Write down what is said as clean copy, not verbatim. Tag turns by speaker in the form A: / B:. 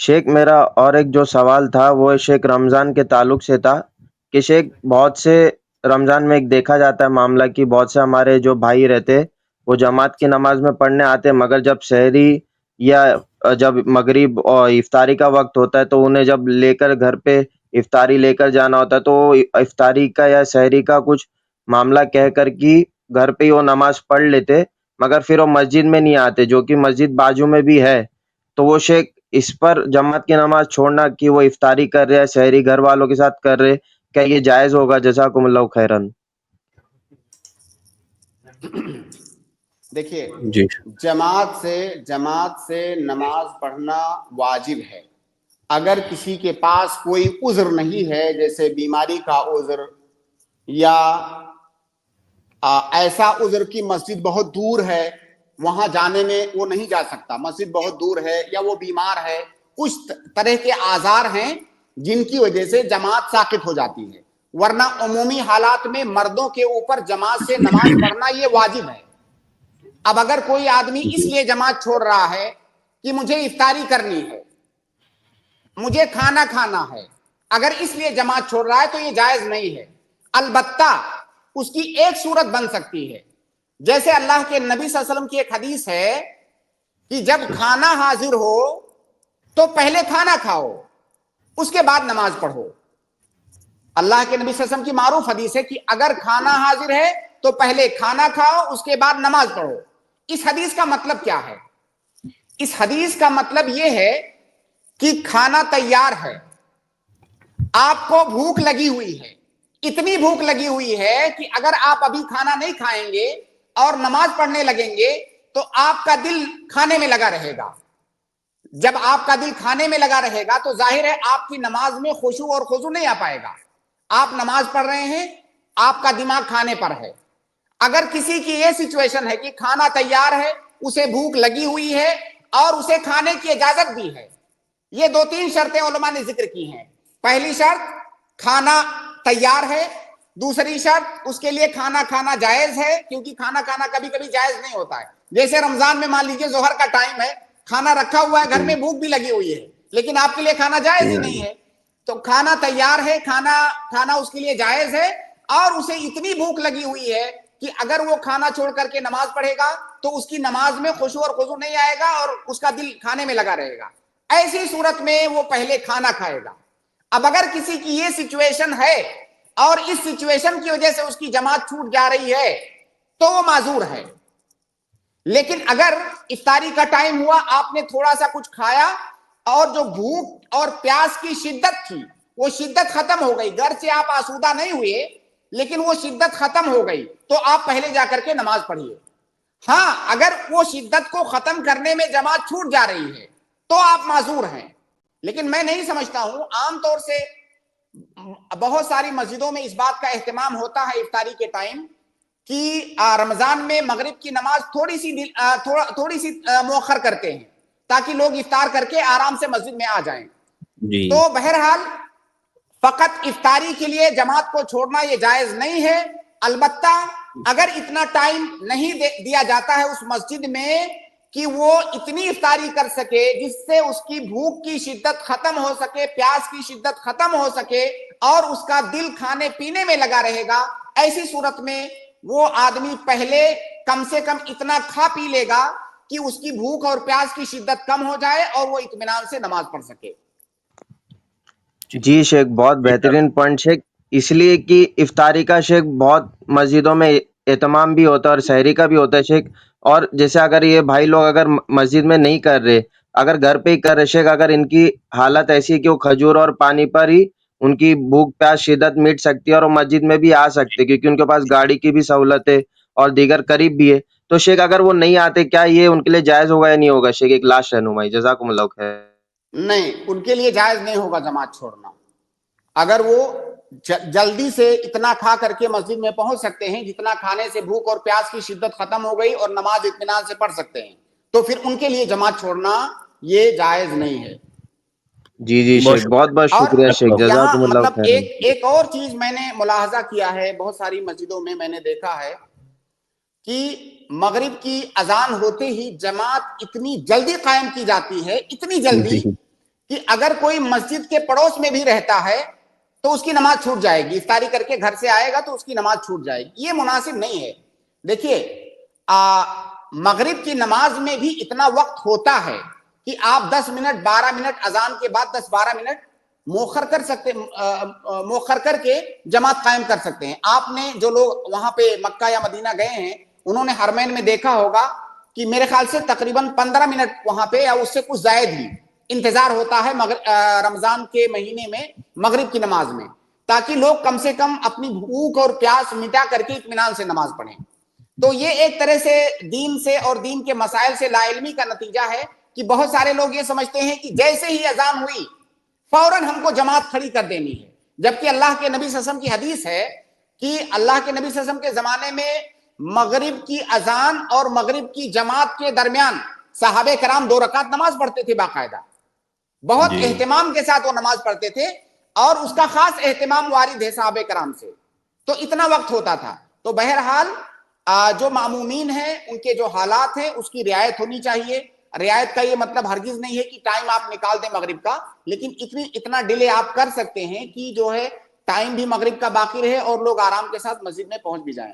A: شیخ میرا اور ایک جو سوال تھا وہ شیخ رمضان کے تعلق سے تھا کہ شیخ بہت سے رمضان میں ایک دیکھا جاتا ہے معاملہ کہ بہت سے ہمارے جو بھائی رہتے وہ جماعت کی نماز میں پڑھنے آتے مگر جب سحری یا جب مغرب اور افطاری کا وقت ہوتا ہے تو انہیں جب لے کر گھر پہ افطاری لے کر جانا ہوتا ہے تو وہ افطاری کا یا سحری کا کچھ معاملہ کہہ کر کہ گھر پہ ہی وہ نماز پڑھ لیتے مگر پھر وہ مسجد میں نہیں آتے جو کہ مسجد بازو میں بھی ہے تو وہ شیخ اس پر جماعت کی نماز چھوڑنا کہ وہ افطاری کر رہے ہیں سحری گھر والوں کے ساتھ کر رہے کیا یہ جائز ہوگا؟ جزاکم اللہ خیرن.
B: دیکھیے
A: جی
B: جماعت سے نماز پڑھنا واجب ہے. اگر کسی کے پاس کوئی عذر نہیں ہے جیسے بیماری کا عذر یا ایسا عذر کی مسجد بہت دور ہے وہاں جانے میں وہ نہیں جا سکتا, مسجد بہت دور ہے یا وہ بیمار ہے, کچھ طرح کے آزار ہیں جن کی وجہ سے جماعت ساقط ہو جاتی ہے, ورنہ عمومی حالات میں مردوں کے اوپر جماعت سے نماز پڑھنا یہ واجب ہے. اب اگر کوئی آدمی اس لیے جماعت چھوڑ رہا ہے کہ مجھے افطاری کرنی ہے, مجھے کھانا کھانا ہے, اگر اس لیے جماعت چھوڑ رہا ہے تو یہ جائز نہیں ہے. البتہ اس کی ایک صورت بن سکتی ہے, جیسے اللہ کے نبی صلی اللہ علیہ وسلم کی ایک حدیث ہے کہ جب کھانا حاضر ہو تو پہلے کھانا کھاؤ اس کے بعد نماز پڑھو. اللہ کے نبی صلی اللہ علیہ وسلم کی معروف حدیث ہے کہ اگر کھانا حاضر ہے تو پہلے کھانا کھاؤ اس کے بعد نماز پڑھو. اس حدیث کا مطلب کیا ہے؟ اس حدیث کا مطلب یہ ہے کہ کھانا تیار ہے, آپ کو بھوک لگی ہوئی ہے, اتنی بھوک لگی ہوئی ہے کہ اگر آپ ابھی کھانا نہیں کھائیں گے اور نماز پڑھنے لگیں گے تو آپ کا دل کھانے میں لگا رہے گا. جب آپ کا دل کھانے میں لگا رہے گا تو ظاہر ہے آپ کی نماز میں خشوع اور خضوع نہیں آ پائے گا. آپ نماز پڑھ رہے ہیں, آپ کا دماغ کھانے پر ہے. اگر کسی کی یہ سچویشن ہے کہ کھانا تیار ہے, اسے بھوک لگی ہوئی ہے اور اسے کھانے کی اجازت بھی ہے, یہ 2-3 شرطیں علماء نے ذکر کی ہیں. پہلی شرط کھانا تیار ہے, دوسری شرط اس کے لیے کھانا کھانا جائز ہے, کیونکہ کھانا کھانا کبھی کبھی جائز نہیں ہوتا ہے. جیسے رمضان میں مان لیجئے ظہر کا ٹائم ہے, کھانا رکھا ہوا ہے, گھر میں بھوک بھی لگی ہوئی ہے, لیکن آپ کے لیے کھانا جائز ہی نہیں ہے. تو کھانا تیار ہے, کھانا اس کے لیے جائز ہے, اور اسے اتنی بھوک لگی ہوئی ہے کہ اگر وہ کھانا چھوڑ کر کے نماز پڑھے گا تو اس کی نماز میں خشوع اور خضوع نہیں آئے گا اور اس کا دل کھانے میں لگا رہے گا. ایسی صورت میں وہ پہلے کھانا کھائے گا. اب اگر کسی کی یہ سچویشن ہے اور اس سچویشن کی وجہ سے اس کی جماعت چھوٹ جا رہی ہے تو وہ معذور ہے. لیکن اگر افطاری کا ٹائم ہوا, آپ نے تھوڑا سا کچھ کھایا اور جو بھوک اور پیاس کی شدت تھی وہ شدت ختم ہو گئی, گھر سے آپ آسودہ نہیں ہوئے لیکن وہ شدت ختم ہو گئی, تو آپ پہلے جا کر کے نماز پڑھیے. ہاں اگر وہ شدت کو ختم کرنے میں جماعت چھوٹ جا رہی ہے تو آپ معذور ہیں. لیکن میں نہیں سمجھتا ہوں, عام طور سے بہت ساری مسجدوں میں اس بات کا اہتمام ہوتا ہے افطاری کے ٹائم کہ رمضان میں مغرب کی نماز تھوڑی سی مؤخر کرتے ہیں تاکہ لوگ افطار کر کے آرام سے مسجد میں آ جائیں. تو بہرحال فقط افطاری کے لیے جماعت کو چھوڑنا یہ جائز نہیں ہے. البتہ اگر اتنا ٹائم نہیں دیا جاتا ہے اس مسجد میں کہ وہ اتنی افطاری کر سکے جس سے اس کی بھوک کی شدت ختم ہو سکے, پیاس کی شدت ختم ہو سکے اور اس کا دل کھانے پینے میں لگا رہے گا, ایسی صورت میں وہ آدمی پہلے کم سے کم اتنا کھا پی لے گا کہ اس کی بھوک اور پیاس کی شدت کم ہو جائے اور وہ اطمینان سے نماز پڑھ سکے.
A: جی شیخ, بہت بہترین پوائنٹ شیخ. اس لیے کہ افطاری کا شیخ بہت مسجدوں میں اہتمام بھی ہوتا ہے اور سحری کا بھی ہوتا ہے شیخ. اور جیسے اگر یہ بھائی لوگ اگر مسجد میں نہیں کر رہے, اگر گھر پہ ہی کر رہے شیخ, اگر ان کی حالت ایسی ہے کہ وہ کھجور اور پانی پر ہی ان کی بھوک پیاس شدت مٹ سکتی ہے اور وہ مسجد میں بھی آ سکتے کیونکہ ان کے پاس گاڑی کی بھی سہولت ہے اور دیگر قریب بھی ہے, تو شیخ اگر وہ نہیں آتے کیا یہ ان کے لیے جائز ہوگا یا نہیں ہوگا شیخ؟ ایک لاسٹ رہنمائی. جزاکم اللہ خیر.
B: نہیں, ان کے لیے جائز نہیں ہوگا جماعت چھوڑنا. اگر وہ جلدی سے اتنا کھا کر کے مسجد میں پہنچ سکتے ہیں جتنا کھانے سے بھوک اور پیاس کی شدت ختم ہو گئی اور نماز اطمینان سے پڑھ سکتے ہیں, تو پھر ان کے لیے جماعت چھوڑنا یہ جائز نہیں ہے.
A: جی شیخ, بہت بہت
B: اور
A: شکریہ شیخ,
B: یہاں
A: جزاکم اللہ
B: مطلب
A: خیر.
B: ایک اور چیز میں نے ملاحظہ کیا ہے, بہت ساری مسجدوں میں میں نے دیکھا ہے کہ مغرب کی اذان ہوتے ہی جماعت اتنی جلدی قائم کی جاتی ہے, اتنی جلدی کہ اگر کوئی مسجد کے پڑوس میں بھی رہتا ہے تو اس کی نماز چھوٹ جائے گی، افطاری کر کے گھر سے آئے گا تو اس کی نماز چھوٹ جائے گی. یہ مناسب نہیں ہے. دیکھیے مغرب کی نماز میں بھی اتنا وقت ہوتا ہے کہ آپ 10 منٹ 12 منٹ اذان کے بعد 10-12 منٹ موخر کر سکتے، موخر کر کے جماعت قائم کر سکتے ہیں. آپ نے جو لوگ وہاں پہ مکہ یا مدینہ گئے ہیں انہوں نے حرمین میں دیکھا ہوگا کہ میرے خیال سے تقریباً 15 منٹ وہاں پہ یا اس سے کچھ زائد ہی انتظار ہوتا ہے رمضان کے مہینے میں مغرب کی نماز میں، تاکہ لوگ کم سے کم اپنی بھوک اور پیاس مٹا کر کے اطمینان سے نماز پڑھیں. تو یہ ایک طرح سے دین سے اور دین کے مسائل سے لا علمی کا نتیجہ ہے کہ بہت سارے لوگ یہ سمجھتے ہیں کہ جیسے ہی اذان ہوئی فوراً ہم کو جماعت کھڑی کر دینی ہے، جبکہ اللہ کے نبی صلی اللہ علیہ وسلم کی حدیث ہے کہ اللہ کے نبی صلی اللہ علیہ وسلم کے زمانے میں مغرب کی اذان اور مغرب کی جماعت کے درمیان صحابہ کرام 2 رکعت نماز پڑھتے تھے باقاعدہ، بہت
C: جی
B: اہتمام کے ساتھ وہ نماز پڑھتے تھے اور اس کا خاص اہتمام وارد ہے صحابہ کرام سے. تو اتنا وقت ہوتا تھا. تو بہرحال جو معمومین ہیں ان کے جو حالات ہیں اس کی رعایت ہونی چاہیے. رعایت کا یہ مطلب ہرگز نہیں ہے کہ ٹائم آپ نکال دیں مغرب کا، لیکن اتنا ڈیلے آپ کر سکتے ہیں کہ جو ہے ٹائم بھی مغرب کا باقی رہے اور لوگ آرام کے ساتھ مسجد میں پہنچ بھی جائیں.